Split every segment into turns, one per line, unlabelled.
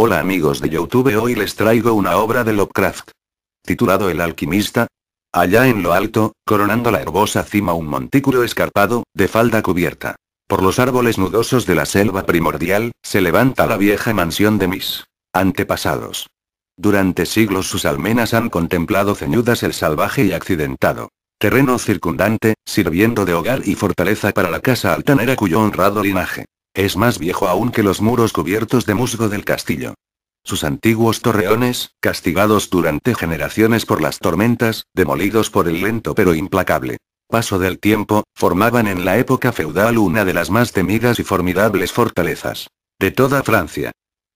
Hola amigos de YouTube, hoy les traigo una obra de Lovecraft. Titulado El alquimista. Allá en lo alto, coronando la herbosa cima un montículo escarpado, de falda cubierta por los árboles nudosos de la selva primordial, se levanta la vieja mansión de mis antepasados. Durante siglos sus almenas han contemplado ceñudas el salvaje y accidentado terreno circundante, sirviendo de hogar y fortaleza para la casa altanera cuyo honrado linaje es más viejo aún que los muros cubiertos de musgo del castillo. Sus antiguos torreones, castigados durante generaciones por las tormentas, demolidos por el lento pero implacable paso del tiempo, formaban en la época feudal una de las más temidas y formidables fortalezas de toda Francia.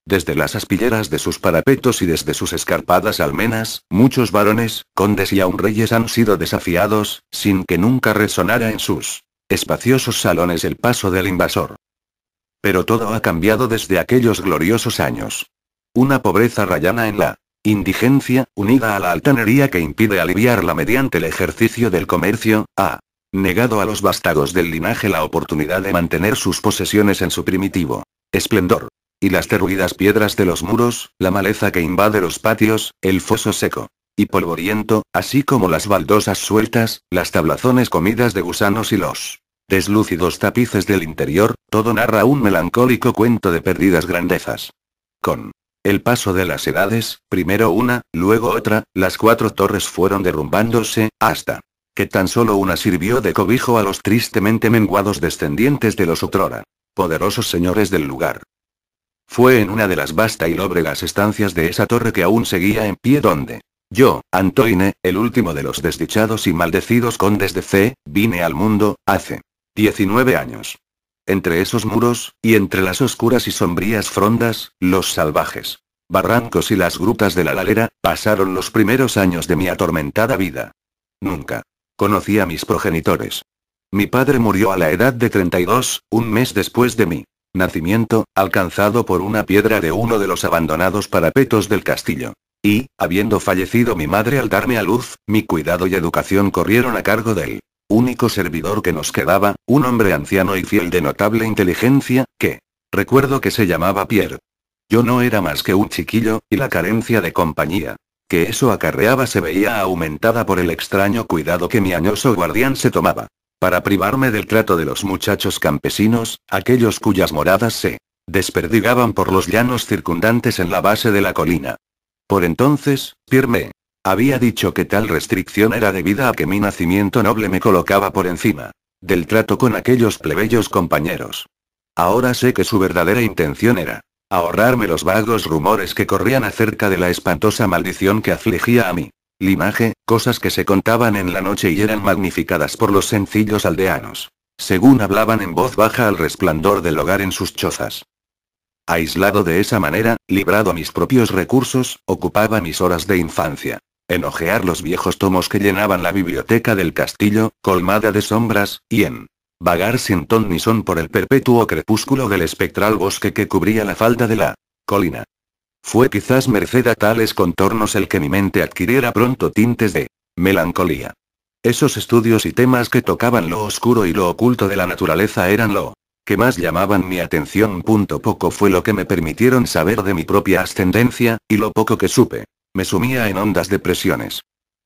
Desde las aspilleras de sus parapetos y desde sus escarpadas almenas, muchos varones, condes y aun reyes han sido desafiados, sin que nunca resonara en sus espaciosos salones el paso del invasor. Pero todo ha cambiado desde aquellos gloriosos años. Una pobreza rayana en la indigencia, unida a la altanería que impide aliviarla mediante el ejercicio del comercio, ha negado a los vástagos del linaje la oportunidad de mantener sus posesiones en su primitivo esplendor. Y las derruidas piedras de los muros, la maleza que invade los patios, el foso seco y polvoriento, así como las baldosas sueltas, las tablazones comidas de gusanos y los deslúcidos tapices del interior, todo narra un melancólico cuento de perdidas grandezas. Con el paso de las edades, primero una, luego otra, las 4 torres fueron derrumbándose, hasta que tan solo una sirvió de cobijo a los tristemente menguados descendientes de los otrora poderosos señores del lugar. Fue en una de las vastas y lóbregas estancias de esa torre que aún seguía en pie donde yo, Antoine, el último de los desdichados y maldecidos condes de C, vine al mundo, hace 19 años. Entre esos muros, y entre las oscuras y sombrías frondas, los salvajes barrancos y las grutas de la ladera, pasaron los primeros años de mi atormentada vida. Nunca conocí a mis progenitores. Mi padre murió a la edad de 32, un mes después de mi nacimiento, alcanzado por una piedra de uno de los abandonados parapetos del castillo. Y, habiendo fallecido mi madre al darme a luz, mi cuidado y educación corrieron a cargo del único servidor que nos quedaba, un hombre anciano y fiel de notable inteligencia, que recuerdo que se llamaba Pierre. Yo no era más que un chiquillo, y la carencia de compañía que eso acarreaba se veía aumentada por el extraño cuidado que mi añoso guardián se tomaba para privarme del trato de los muchachos campesinos, aquellos cuyas moradas se desperdigaban por los llanos circundantes en la base de la colina. Por entonces, Pierre me había dicho que tal restricción era debida a que mi nacimiento noble me colocaba por encima del trato con aquellos plebeyos compañeros. Ahora sé que su verdadera intención era ahorrarme los vagos rumores que corrían acerca de la espantosa maldición que afligía a mi linaje, cosas que se contaban en la noche y eran magnificadas por los sencillos aldeanos, según hablaban en voz baja al resplandor del hogar en sus chozas. Aislado de esa manera, librado a mis propios recursos, ocupaba mis horas de infancia en hojear los viejos tomos que llenaban la biblioteca del castillo, colmada de sombras, y en vagar sin ton ni son por el perpetuo crepúsculo del espectral bosque que cubría la falda de la colina. Fue quizás merced a tales contornos el que mi mente adquiriera pronto tintes de melancolía. Esos estudios y temas que tocaban lo oscuro y lo oculto de la naturaleza eran lo que más llamaban mi atención. Poco fue lo que me permitieron saber de mi propia ascendencia, y lo poco que supe me sumía en hondas depresiones.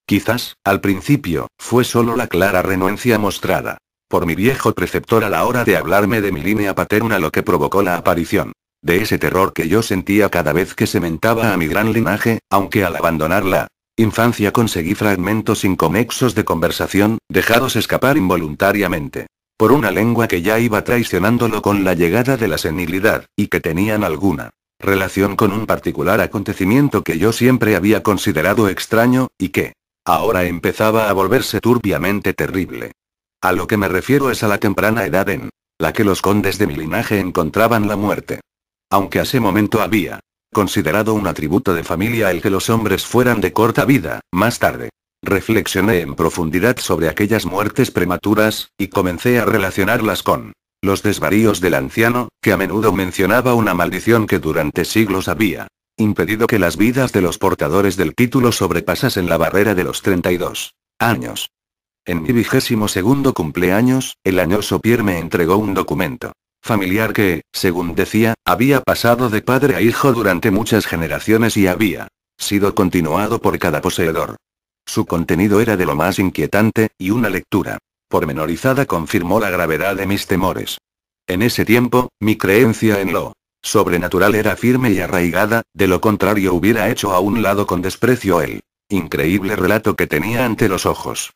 Quizás, al principio, fue solo la clara renuencia mostrada por mi viejo preceptor a la hora de hablarme de mi línea paterna lo que provocó la aparición de ese terror que yo sentía cada vez que se mentaba a mi gran linaje, aunque al abandonar la infancia conseguí fragmentos inconexos de conversación, dejados escapar involuntariamente por una lengua que ya iba traicionándolo con la llegada de la senilidad, y que tenían alguna relación con un particular acontecimiento que yo siempre había considerado extraño, y que ahora empezaba a volverse turbiamente terrible. A lo que me refiero es a la temprana edad en la que los condes de mi linaje encontraban la muerte. Aunque a ese momento había considerado un atributo de familia el que los hombres fueran de corta vida, más tarde reflexioné en profundidad sobre aquellas muertes prematuras, y comencé a relacionarlas con los desvaríos del anciano, que a menudo mencionaba una maldición que durante siglos había impedido que las vidas de los portadores del título sobrepasasen la barrera de los 32 años. En mi 22º cumpleaños, el añoso Pierre me entregó un documento Familiar que, según decía, había pasado de padre a hijo durante muchas generaciones y había sido continuado por cada poseedor. Su contenido era de lo más inquietante, y una lectura pormenorizada confirmó la gravedad de mis temores. En ese tiempo, mi creencia en lo sobrenatural era firme y arraigada, de lo contrario hubiera hecho a un lado con desprecio el increíble relato que tenía ante los ojos.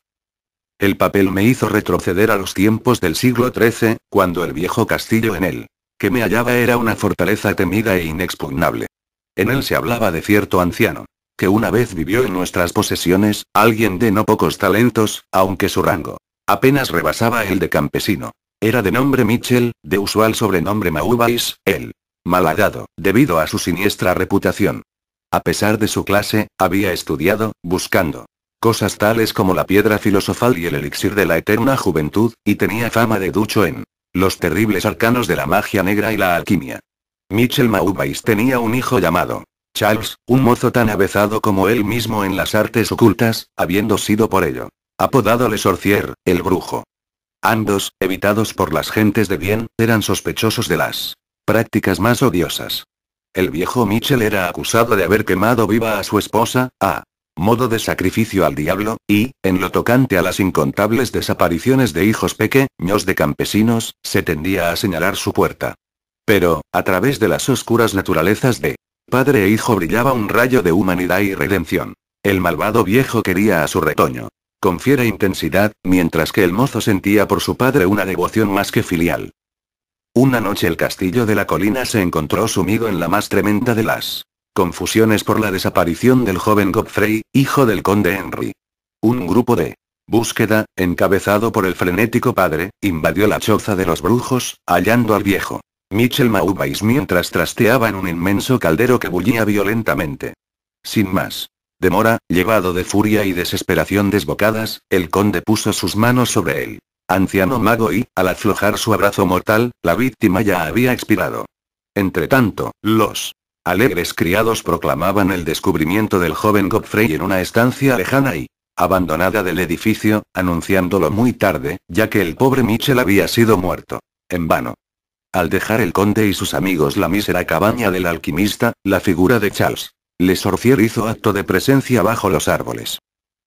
El papel me hizo retroceder a los tiempos del siglo XIII, cuando el viejo castillo en el que me hallaba era una fortaleza temida e inexpugnable. En él se hablaba de cierto anciano, que una vez vivió en nuestras posesiones, alguien de no pocos talentos, aunque su rango apenas rebasaba el de campesino. Era de nombre Mitchell, de usual sobrenombre Maubais, el malhadado, debido a su siniestra reputación. A pesar de su clase, había estudiado, buscando cosas tales como la piedra filosofal y el elixir de la eterna juventud, y tenía fama de ducho en los terribles arcanos de la magia negra y la alquimia. Mitchell Maubais tenía un hijo llamado Charles, un mozo tan avezado como él mismo en las artes ocultas, habiendo sido por ello apodado Le Sorcier, el brujo. Ambos, evitados por las gentes de bien, eran sospechosos de las prácticas más odiosas. El viejo Mitchell era acusado de haber quemado viva a su esposa, a modo de sacrificio al diablo, y, en lo tocante a las incontables desapariciones de hijos pequeños de campesinos, se tendía a señalar su puerta. Pero, a través de las oscuras naturalezas de padre e hijo brillaba un rayo de humanidad y redención. El malvado viejo quería a su retoño con fiera intensidad, mientras que el mozo sentía por su padre una devoción más que filial. Una noche el castillo de la colina se encontró sumido en la más tremenda de las confusiones por la desaparición del joven Godfrey, hijo del conde Henry. Un grupo de búsqueda, encabezado por el frenético padre, invadió la choza de los brujos, hallando al viejo Mitchell Maubais mientras trasteaba en un inmenso caldero que bullía violentamente. Sin más demora, llevado de furia y desesperación desbocadas, el conde puso sus manos sobre él anciano mago y, al aflojar su abrazo mortal, la víctima ya había expirado. Entretanto, los alegres criados proclamaban el descubrimiento del joven Godfrey en una estancia lejana y abandonada del edificio, anunciándolo muy tarde, ya que el pobre Mitchell había sido muerto en vano. Al dejar el conde y sus amigos la mísera cabaña del alquimista, la figura de Charles Le Sorcier hizo acto de presencia bajo los árboles.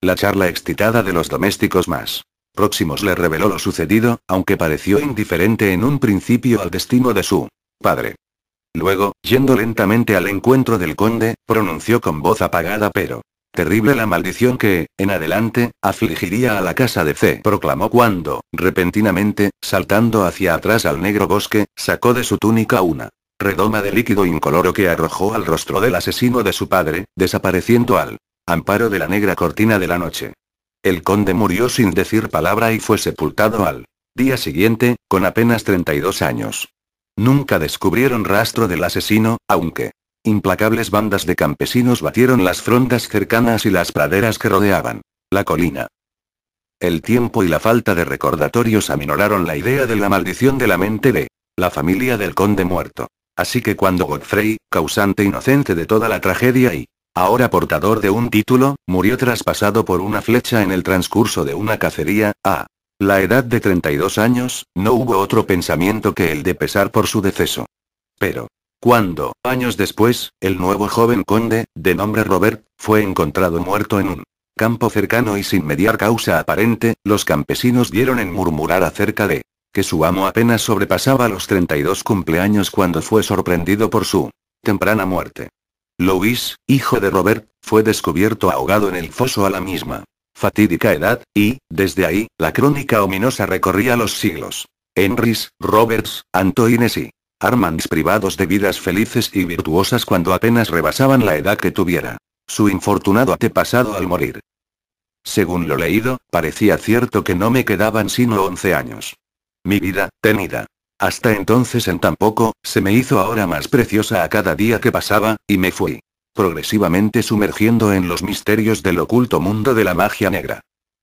La charla excitada de los domésticos más próximos le reveló lo sucedido, aunque pareció indiferente en un principio al destino de su padre. Luego, yendo lentamente al encuentro del conde, pronunció con voz apagada pero terrible la maldición que, en adelante, afligiría a la casa de C. Proclamó cuando, repentinamente, saltando hacia atrás al negro bosque, sacó de su túnica una redoma de líquido incoloro que arrojó al rostro del asesino de su padre, desapareciendo al amparo de la negra cortina de la noche. El conde murió sin decir palabra y fue sepultado al día siguiente, con apenas 32 años. Nunca descubrieron rastro del asesino, aunque implacables bandas de campesinos batieron las frondas cercanas y las praderas que rodeaban la colina. El tiempo y la falta de recordatorios aminoraron la idea de la maldición de la mente de la familia del conde muerto. Así que cuando Godfrey, causante inocente de toda la tragedia y ahora portador de un título, murió traspasado por una flecha en el transcurso de una cacería, a la edad de 32 años, no hubo otro pensamiento que el de pesar por su deceso. Pero, cuando, años después, el nuevo joven conde, de nombre Robert, fue encontrado muerto en un campo cercano y sin mediar causa aparente, los campesinos dieron en murmurar acerca de que su amo apenas sobrepasaba los 32 cumpleaños cuando fue sorprendido por su temprana muerte. Louis, hijo de Robert, fue descubierto ahogado en el foso a la misma fatídica edad, y, desde ahí, la crónica ominosa recorría los siglos. Henrys, Roberts, Antoines y Armands privados de vidas felices y virtuosas cuando apenas rebasaban la edad que tuviera su infortunado antepasado al morir. Según lo leído, parecía cierto que no me quedaban sino 11 años. Mi vida, tenida hasta entonces en tan poco, se me hizo ahora más preciosa a cada día que pasaba, y me fui progresivamente sumergiendo en los misterios del oculto mundo de la magia negra.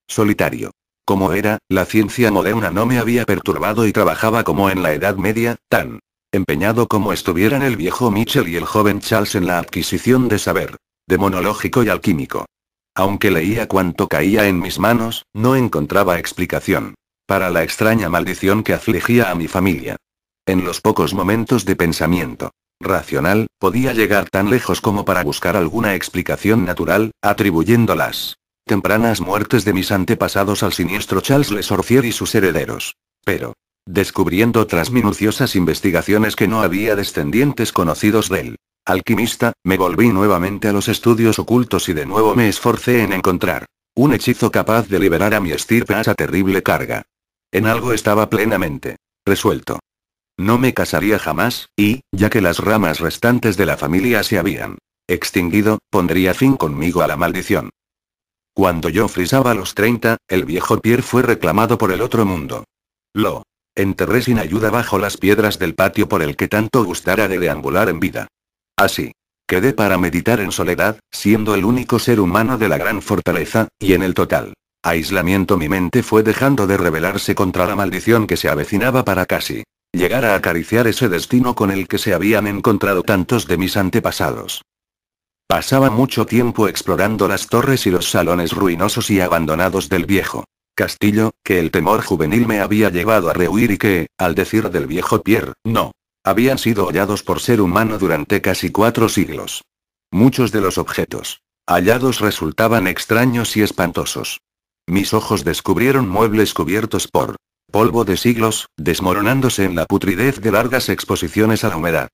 Solitario como era, la ciencia moderna no me había perturbado y trabajaba como en la Edad Media, tan empeñado como estuvieran el viejo Mitchell y el joven Charles en la adquisición de saber demonológico y alquímico. Aunque leía cuanto caía en mis manos, no encontraba explicación para la extraña maldición que afligía a mi familia. En los pocos momentos de pensamiento racional, podía llegar tan lejos como para buscar alguna explicación natural, atribuyendo las tempranas muertes de mis antepasados al siniestro Charles Le Sorcier y sus herederos. Pero, descubriendo tras minuciosas investigaciones que no había descendientes conocidos del alquimista, me volví nuevamente a los estudios ocultos y de nuevo me esforcé en encontrar un hechizo capaz de liberar a mi estirpe a esa terrible carga. En algo estaba plenamente resuelto. No me casaría jamás, y, ya que las ramas restantes de la familia se habían extinguido, pondría fin conmigo a la maldición. Cuando yo frisaba los 30, el viejo Pierre fue reclamado por el otro mundo. Lo enterré sin ayuda bajo las piedras del patio por el que tanto gustara de deambular en vida. Así quedé para meditar en soledad, siendo el único ser humano de la gran fortaleza, y en el total aislamiento mi mente fue dejando de rebelarse contra la maldición que se avecinaba para casi llegar a acariciar ese destino con el que se habían encontrado tantos de mis antepasados. Pasaba mucho tiempo explorando las torres y los salones ruinosos y abandonados del viejo castillo, que el temor juvenil me había llevado a rehuir y que, al decir del viejo Pierre, no habían sido hollados por ser humano durante casi 4 siglos. Muchos de los objetos hallados resultaban extraños y espantosos. Mis ojos descubrieron muebles cubiertos por polvo de siglos, desmoronándose en la putridez de largas exposiciones a la humedad.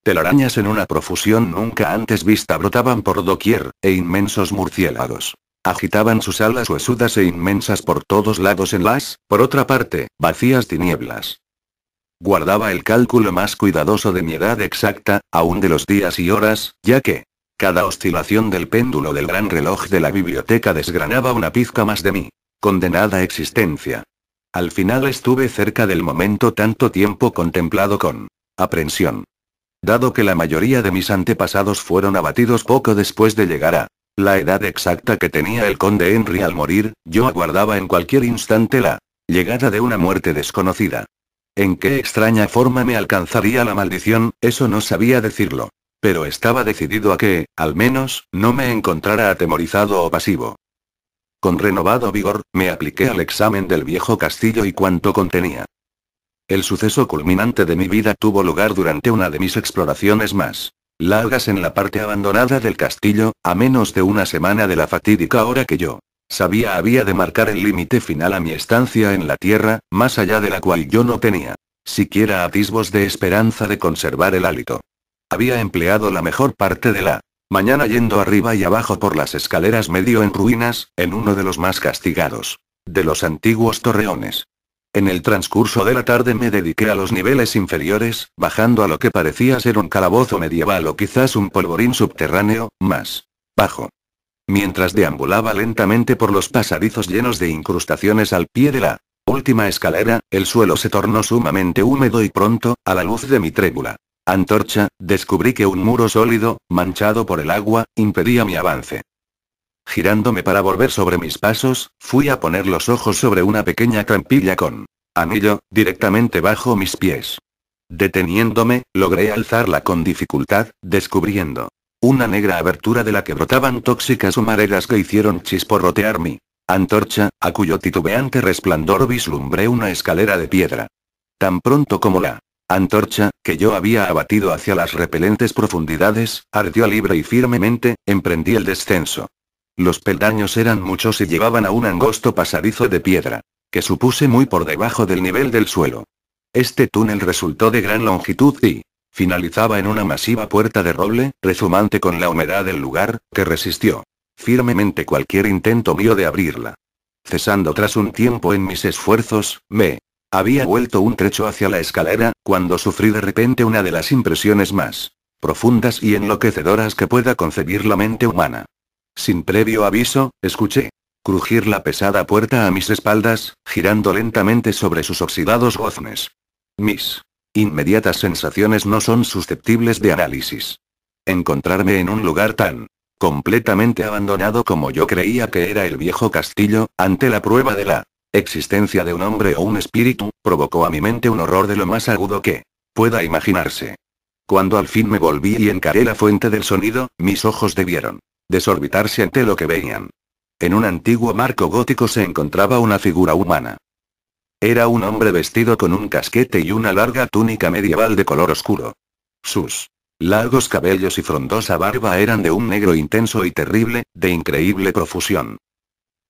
Telarañas en una profusión nunca antes vista brotaban por doquier, e inmensos murciélagos agitaban sus alas huesudas e inmensas por todos lados en las, por otra parte, vacías tinieblas. Guardaba el cálculo más cuidadoso de mi edad exacta, aún de los días y horas, ya que cada oscilación del péndulo del gran reloj de la biblioteca desgranaba una pizca más de mi condenada existencia. Al final estuve cerca del momento tanto tiempo contemplado con aprensión. Dado que la mayoría de mis antepasados fueron abatidos poco después de llegar a la edad exacta que tenía el conde Henry al morir, yo aguardaba en cualquier instante la llegada de una muerte desconocida. En qué extraña forma me alcanzaría la maldición, eso no sabía decirlo. Pero estaba decidido a que, al menos, no me encontrara atemorizado o pasivo. Con renovado vigor, me apliqué al examen del viejo castillo y cuanto contenía. El suceso culminante de mi vida tuvo lugar durante una de mis exploraciones más largas en la parte abandonada del castillo, a menos de una semana de la fatídica hora que yo sabía había de marcar el límite final a mi estancia en la tierra, más allá de la cual yo no tenía siquiera atisbos de esperanza de conservar el hálito. Había empleado la mejor parte de la mañana yendo arriba y abajo por las escaleras medio en ruinas, en uno de los más castigados de los antiguos torreones. En el transcurso de la tarde me dediqué a los niveles inferiores, bajando a lo que parecía ser un calabozo medieval o quizás un polvorín subterráneo, más bajo. Mientras deambulaba lentamente por los pasadizos llenos de incrustaciones al pie de la última escalera, el suelo se tornó sumamente húmedo y pronto, a la luz de mi trébula antorcha, descubrí que un muro sólido, manchado por el agua, impedía mi avance. Girándome para volver sobre mis pasos, fui a poner los ojos sobre una pequeña trampilla con anillo, directamente bajo mis pies. Deteniéndome, logré alzarla con dificultad, descubriendo una negra abertura de la que brotaban tóxicas humaredas que hicieron chisporrotear mi antorcha, a cuyo titubeante resplandor vislumbré una escalera de piedra. Tan pronto como la antorcha, que yo había abatido hacia las repelentes profundidades, ardió libre y firmemente, emprendí el descenso. Los peldaños eran muchos y llevaban a un angosto pasadizo de piedra, que supuse muy por debajo del nivel del suelo. Este túnel resultó de gran longitud y finalizaba en una masiva puerta de roble, rezumante con la humedad del lugar, que resistió firmemente cualquier intento mío de abrirla. Cesando tras un tiempo en mis esfuerzos, me había vuelto un trecho hacia la escalera, cuando sufrí de repente una de las impresiones más profundas y enloquecedoras que pueda concebir la mente humana. Sin previo aviso, escuché crujir la pesada puerta a mis espaldas, girando lentamente sobre sus oxidados goznes. Mis inmediatas sensaciones no son susceptibles de análisis. Encontrarme en un lugar tan completamente abandonado como yo creía que era el viejo castillo, ante la prueba de la existencia de un hombre o un espíritu, provocó a mi mente un horror de lo más agudo que pueda imaginarse. Cuando al fin me volví y encaré la fuente del sonido, mis ojos debieron desorbitarse ante lo que veían. En un antiguo marco gótico se encontraba una figura humana. Era un hombre vestido con un casquete y una larga túnica medieval de color oscuro. Sus largos cabellos y frondosa barba eran de un negro intenso y terrible, de increíble profusión.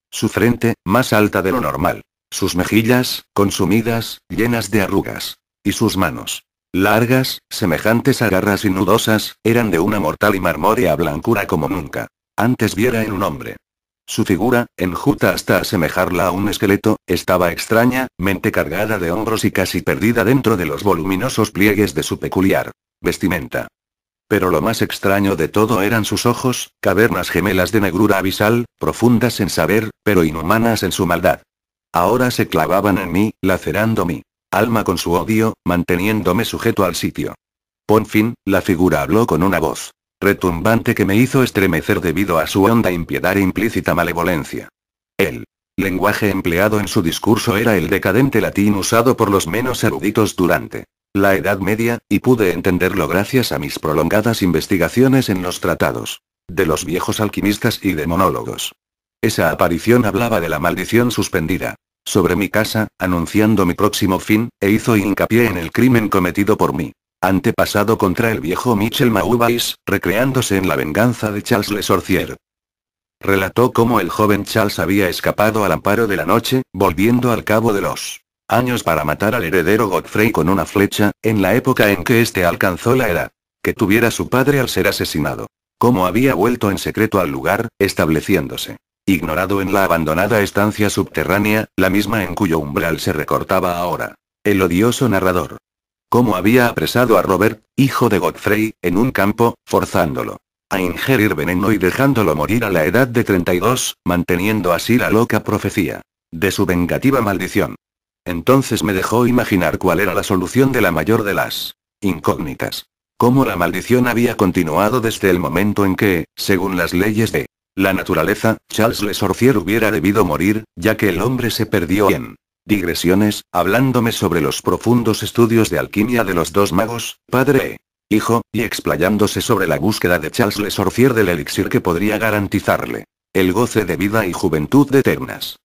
Su frente, más alta de lo normal. Sus mejillas, consumidas, llenas de arrugas. Y sus manos, largas, semejantes a garras y nudosas, eran de una mortal y marmórea blancura como nunca antes viera en un hombre. Su figura, enjuta hasta asemejarla a un esqueleto, estaba extrañamente cargada de hombros y casi perdida dentro de los voluminosos pliegues de su peculiar vestimenta. Pero lo más extraño de todo eran sus ojos, cavernas gemelas de negrura abisal, profundas en saber, pero inhumanas en su maldad. Ahora se clavaban en mí, lacerando mi alma con su odio, manteniéndome sujeto al sitio. Por fin, la figura habló con una voz retumbante que me hizo estremecer debido a su honda impiedad e implícita malevolencia. El lenguaje empleado en su discurso era el decadente latín usado por los menos eruditos durante la Edad Media, y pude entenderlo gracias a mis prolongadas investigaciones en los tratados de los viejos alquimistas y de monólogos. Esa aparición hablaba de la maldición suspendida sobre mi casa, anunciando mi próximo fin, e hizo hincapié en el crimen cometido por mí antepasado contra el viejo Michel Maubais, recreándose en la venganza de Charles Le Sorcier. Relató cómo el joven Charles había escapado al amparo de la noche, volviendo al cabo de los años para matar al heredero Godfrey con una flecha, en la época en que éste alcanzó la edad que tuviera su padre al ser asesinado. Cómo había vuelto en secreto al lugar, estableciéndose ignorado en la abandonada estancia subterránea, la misma en cuyo umbral se recortaba ahora el odioso narrador. Cómo había apresado a Robert, hijo de Godfrey, en un campo, forzándolo a ingerir veneno y dejándolo morir a la edad de 32, manteniendo así la loca profecía de su vengativa maldición. Entonces me dejó imaginar cuál era la solución de la mayor de las incógnitas. Cómo la maldición había continuado desde el momento en que, según las leyes de la naturaleza, Charles Le Sorcier hubiera debido morir, ya que el hombre se perdió en digresiones, hablándome sobre los profundos estudios de alquimia de los dos magos, padre e hijo, y explayándose sobre la búsqueda de Charles Le Sorcier del elixir que podría garantizarle el goce de vida y juventud eternas.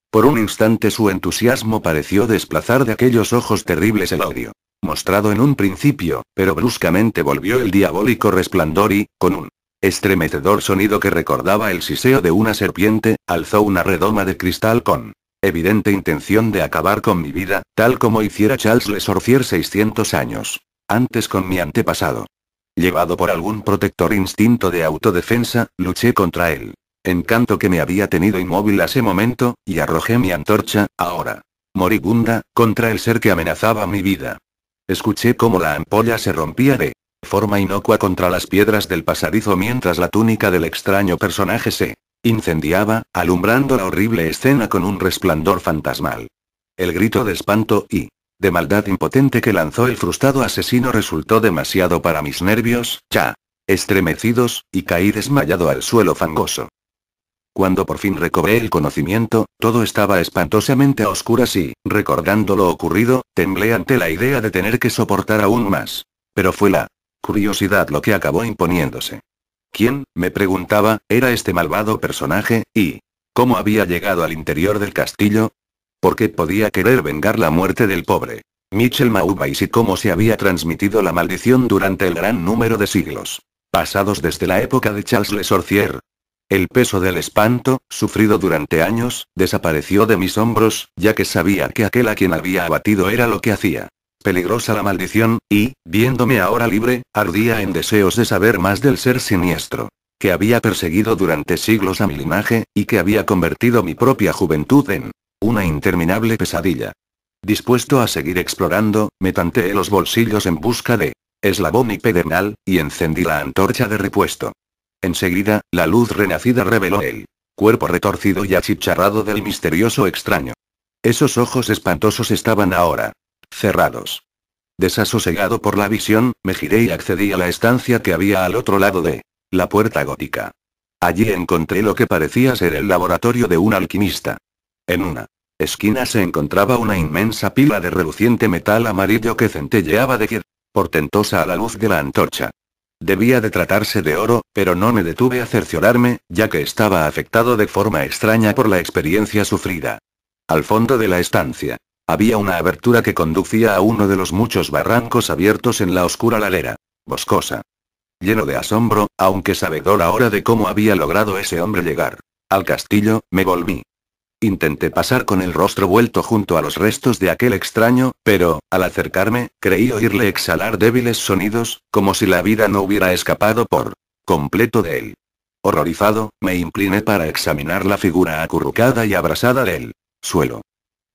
Por un instante su entusiasmo pareció desplazar de aquellos ojos terribles el odio mostrado en un principio, pero bruscamente volvió el diabólico resplandor y, con un estremecedor sonido que recordaba el siseo de una serpiente, alzó una redoma de cristal con evidente intención de acabar con mi vida, tal como hiciera Charles Le Sorcier 600 años antes con mi antepasado. Llevado por algún protector instinto de autodefensa, luché contra él encanto que me había tenido inmóvil hace momento, y arrojé mi antorcha, ahora moribunda, contra el ser que amenazaba mi vida. Escuché cómo la ampolla se rompía de forma inocua contra las piedras del pasadizo mientras la túnica del extraño personaje se incendiaba, alumbrando la horrible escena con un resplandor fantasmal. El grito de espanto y de maldad impotente que lanzó el frustrado asesino resultó demasiado para mis nervios, ya estremecidos, y caí desmayado al suelo fangoso. Cuando por fin recobré el conocimiento, todo estaba espantosamente a oscuras y, recordando lo ocurrido, temblé ante la idea de tener que soportar aún más. Pero fue la curiosidad lo que acabó imponiéndose. ¿Quién, me preguntaba, era este malvado personaje, y cómo había llegado al interior del castillo? ¿Por qué podía querer vengar la muerte del pobre Michel Maubais y cómo se había transmitido la maldición durante el gran número de siglos pasados desde la época de Charles Le Sorcier? El peso del espanto, sufrido durante años, desapareció de mis hombros, ya que sabía que aquel a quien había abatido era lo que hacía peligrosa la maldición, y, viéndome ahora libre, ardía en deseos de saber más del ser siniestro que había perseguido durante siglos a mi linaje, y que había convertido mi propia juventud en una interminable pesadilla. Dispuesto a seguir explorando, me tanteé los bolsillos en busca de eslabón y pedernal, y encendí la antorcha de repuesto. Enseguida, la luz renacida reveló el cuerpo retorcido y achicharrado del misterioso extraño. Esos ojos espantosos estaban ahora cerrados. Desasosegado por la visión, me giré y accedí a la estancia que había al otro lado de la puerta gótica. Allí encontré lo que parecía ser el laboratorio de un alquimista. En una esquina se encontraba una inmensa pila de reluciente metal amarillo que centelleaba de portentosa a la luz de la antorcha. Debía de tratarse de oro, pero no me detuve a cerciorarme, ya que estaba afectado de forma extraña por la experiencia sufrida. Al fondo de la estancia Había una abertura que conducía a uno de los muchos barrancos abiertos en la oscura ladera boscosa. Lleno de asombro, aunque sabedor ahora de cómo había logrado ese hombre llegar al castillo, me volví. Intenté pasar con el rostro vuelto junto a los restos de aquel extraño, pero, al acercarme, creí oírle exhalar débiles sonidos, como si la vida no hubiera escapado por completo de él. Horrorizado, me incliné para examinar la figura acurrucada y abrasada del suelo.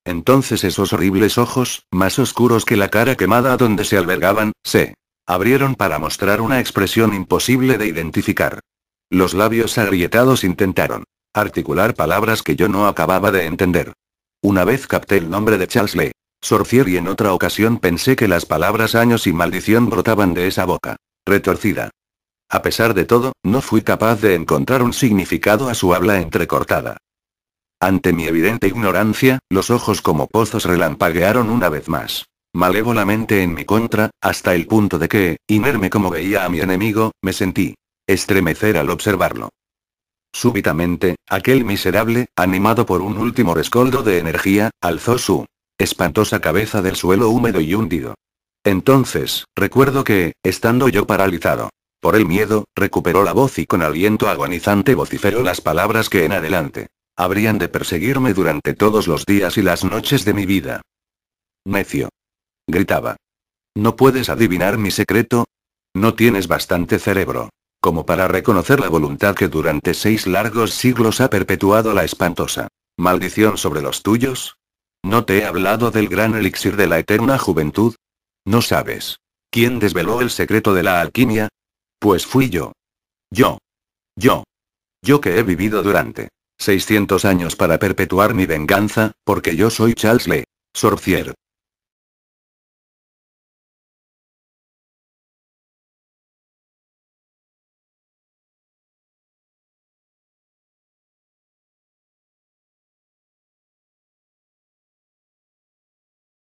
Entonces esos horribles ojos, más oscuros que la cara quemada donde se albergaban, se abrieron para mostrar una expresión imposible de identificar. Los labios agrietados intentaron articular palabras que yo no acababa de entender. Una vez capté el nombre de Charles Le Sorcier y en otra ocasión pensé que las palabras años y maldición brotaban de esa boca retorcida. A pesar de todo, no fui capaz de encontrar un significado a su habla entrecortada. Ante mi evidente ignorancia, los ojos como pozos relampaguearon una vez más malévolamente en mi contra, hasta el punto de que, inerme como veía a mi enemigo, me sentí estremecer al observarlo. Súbitamente, aquel miserable, animado por un último rescoldo de energía, alzó su espantosa cabeza del suelo húmedo y hundido. Entonces, recuerdo que, estando yo paralizado por el miedo, recuperó la voz y con aliento agonizante vociferó las palabras que en adelante habrían de perseguirme durante todos los días y las noches de mi vida. Necio. Gritaba. ¿No puedes adivinar mi secreto? No tienes bastante cerebro como para reconocer la voluntad que durante 6 largos siglos ha perpetuado la espantosa maldición sobre los tuyos. ¿No te he hablado del gran elixir de la eterna juventud? ¿No sabes quién desveló el secreto de la alquimia? Pues fui yo. Yo que he vivido durante 600 años para perpetuar mi venganza, porque yo soy Charles Le Sorcier.